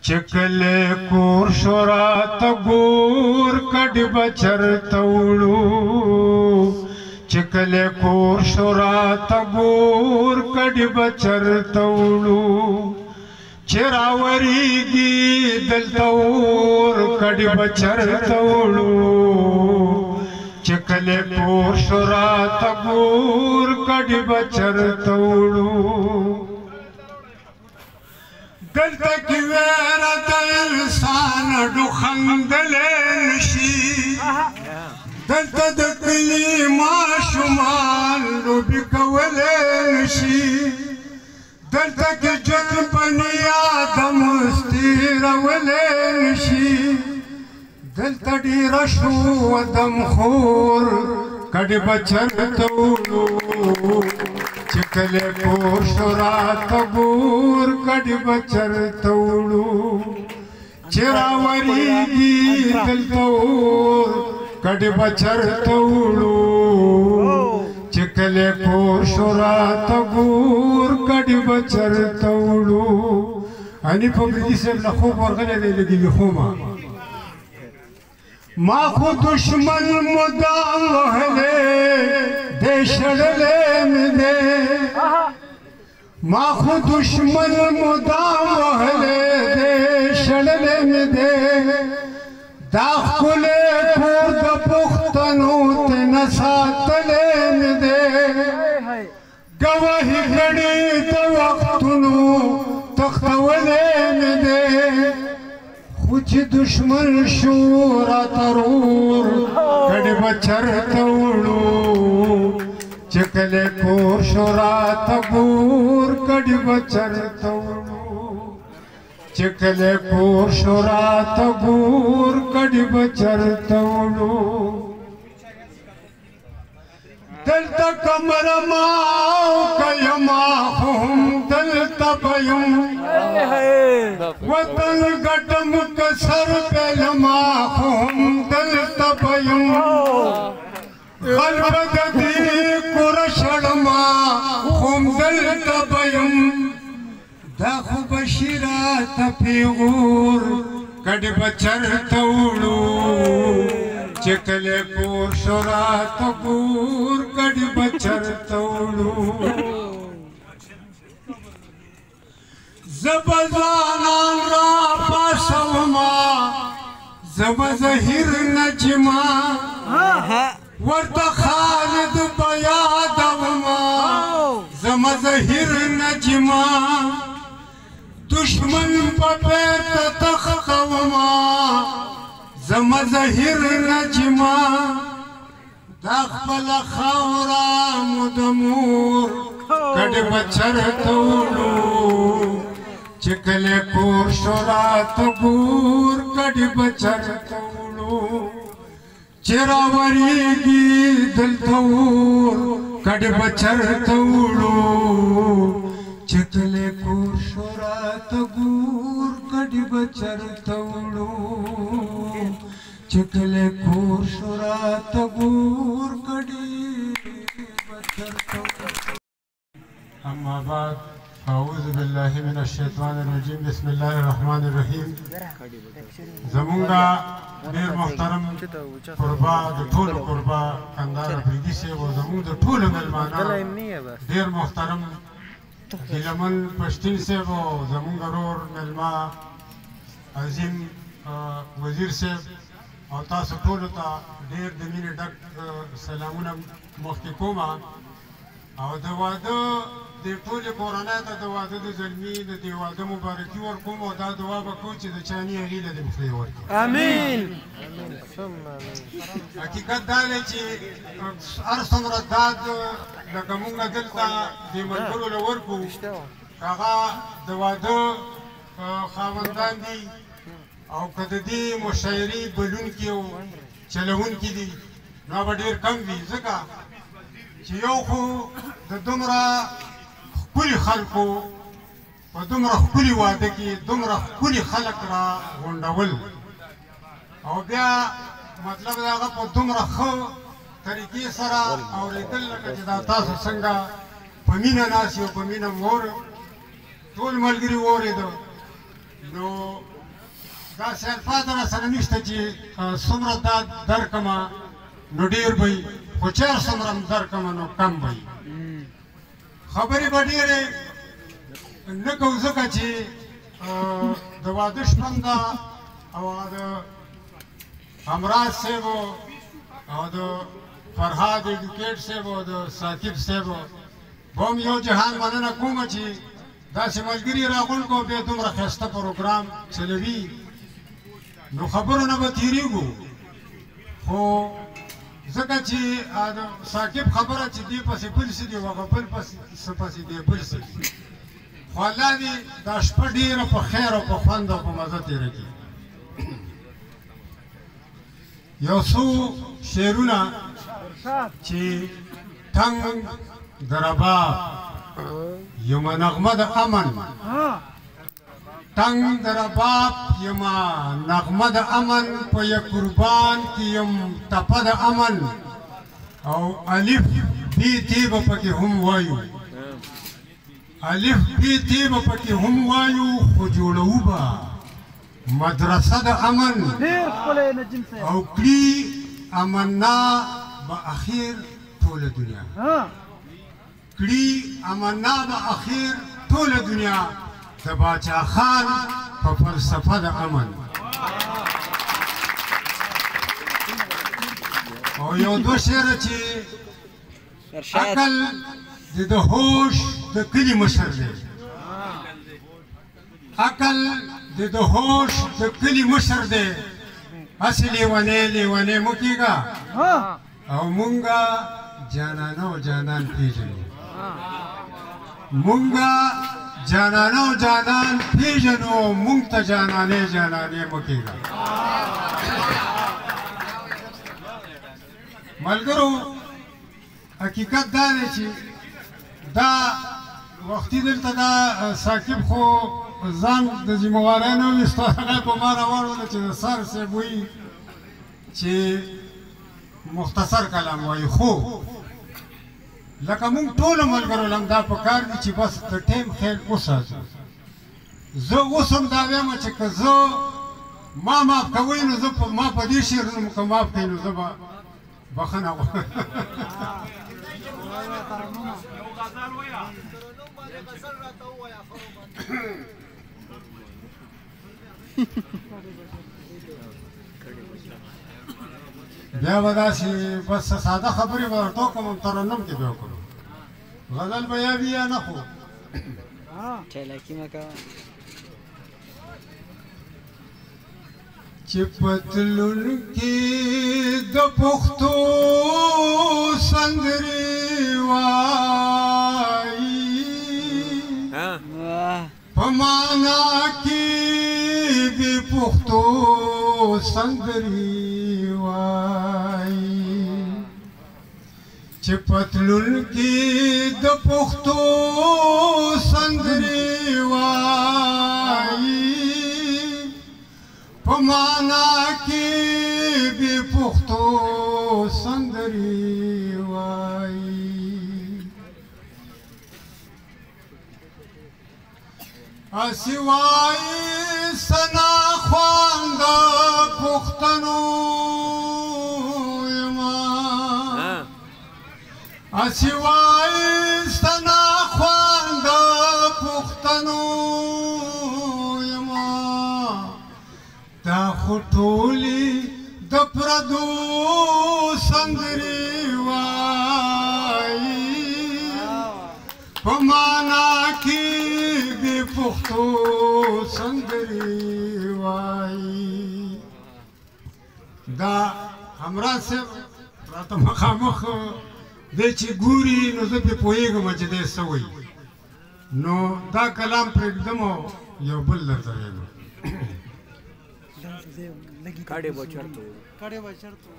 چکلے کور شورات گور کڈ بچر توڑو چکلے کور شورات گور کڈ بچر توڑو چراوری گی دل تور کڈ بچر توڑو چکلے کور شورات گور کڈ بچر توڑو دلتا کی ویرت انسان ڈو خندلین شی دلتا دکلی معشومان ڈو بکولین شی دلتا کی جن بنی آدم استیرولین شی دلتا دی رشو ودم خور کڑ بچر توڑو چکلے کور شورات گور کڈ بچر توڑو چراوری گی دل تور کڈ بچر توڑو چکلے کور شورات گور کڈ بچر توڑو انی پبریدی سے لخوب ورغلے دے لگی لخوما ما خو دشمن مدام وحلے دے شڑلے میں دے ما خو دشمن مدام وحلے دے شڑلے میں دے داخلے کور دا پختنو تنساتلے میں دے گواہی گڑی دا وقتنو تختولے میں دے خوچ دشمن شورا ترور کڈ بچر توڑو چکلے کور شورات گور کڈ بچر توڑو چکلے کور شورات گور کڈ بچر توڑو دلتا کمر ماو کیما خوم دلتا بیم وطن گٹم کسر پیلما خوم دلتا بیم قلب ددی کرشڑما خوم دلتا بیم داخو بشیرات پیغور کڈ بچر توڑو چکلے کور شورات گور کڈ بچر توڑو زبزانان را پاسوما زبزہر نجما ورد خالد بیادوما زمزہر نجما دشمن پپیت تخقوما زمزہر نجما داخبل خورا مدمور کڈ بچر توڑو چکلے کور شورات گور کڈ بچر توڑو چراوری گی دل تور کڈ بچر توڑو چکلے کور شورات گور کڈ بچر توڑو چکلے کور شورات گور کڈ بچر توڑو اما بعد اعوذ باللہ من الشیطان الرجیم بسم اللہ الرحمن الرحیم زمونگا دیر محترم قربا دطول قربا کندار افریدی سے وہ زمونگ دطول ملمانا دیر محترم گلمن پشتین سے وہ زمونگا رور ملما عظیم وزیر سے اور تاسو ټولو ته ډېر د مینې ډک سلامونه مخکې کوم او د واده د ټولې کورنۍ ته د واده د زلمي د دې واده مبارکي ورکوم او دا دعا به کوو چې د چاني هغې له دې مخې ورکړي امین حقیقت دا دی چې هر څومره داد لکه مونږ دلته دې ملګرو له ورکو هغه د واده خاوندان دي او که د دې مشاعرې بلونکي او چلونکي دي نو به ډېر کم وي ځکه چې یو خو د دومره ښکلي خلکو په دومره ښکلي واده کې دومره ښکلي خلک را غونډول او بیا مطلب د هغه په دومره ښه طریقې سره اورېدل لکه چې دا تاسو څنګه په مینه ناست یو په مینه مو ټول ملګري واورېده نو داسې الفاظ راسره نشته چې څومره دا درکړمه نو ډېر به وي خو چې هر څومره م درکړمه نو کم به وي خبرې به ډېرې نه کوو ځکه چې د واده شپه هم ده او د همراز صاحب او د فرهاد ایډوکیټ صاحب او د ثاقب صاحب به هم یو جهان مننه کومه چې داسې ملګري راغونډ کړو بیا دومره ښایسته پروګرام چلوي نو خبرو نه به تېرېږو خو ځکه چې د ثاقب خبره چې دې پسې بل څه دي هغه بل څه پسې دی بل څه خو الله دې دا شپه ډېره په خیر او په خوند او په مزه تېره کړي یو څو شعرونه چې تنګ د رباب یمه نغمه د امن تنګ د رباب یمه نغمه د امن په یک قربان کې یم تپه د امن او الف بی تی به پکې هم وایو الف بی تی به پکې هم وایو خو جوړوو به مدرسه د امن او کړي امنا به اخیر ټوله دنیا کړي امنا به اخیر ټوله دنیا د باچا خان په فلسفه د امن او یو دوه شعره چې عقل د هوش د کلي مشر دی عقل د هوش د کلي مشر دی هسې لیونی مه کېږه او مونږه جانانه او جانان پېژنو مونږه جانانه او جانان پېژنو مونږ ته جانانې مه کېږه ملګرو حقیقت دا دی چې دا وختي دلته دا ثاقب خو ځان د ذمهوارۍ نه وویستو هغه په ما راواړوله چې د سر صاحب وایي چې مختصر کلام وایي خو لکه مونږ ټولو ملګرو له دا پکار دي چې بس د ټیم خیال وساتو زه اوس هم دا وایم چې که زه ما معاف کوئ نو زه ما په دې شعرونو که معاف کوئ نو زه به بخښنه غواړم بیا به داسې بس ساده خبرې به ورته وکړم ترنم کې به وکړو غزل به یا وي یا نه خو چالاکي مه کوه چې پتلون کې د پښتو سندرې وایي په معنا کې د پښتو سندرې وایي چې پتلون کې د پښتو سندرې وایي په معنا کې بې پښتو سندرې وایي اسې وایي ثنا خوند پښتنو یما اسې وایي ثنا خوند پښتنو دا خو ټولې د پردو سندرې وایي په معنا کې د پښتو سندرې وایي دا همراز صاحب راته مخامخ دی چې ګوري نو زه پرې پوهېږم چې دی څه وایي نو دا کلام پرېږدم او یو بل درته وایم کاڑے بچر تو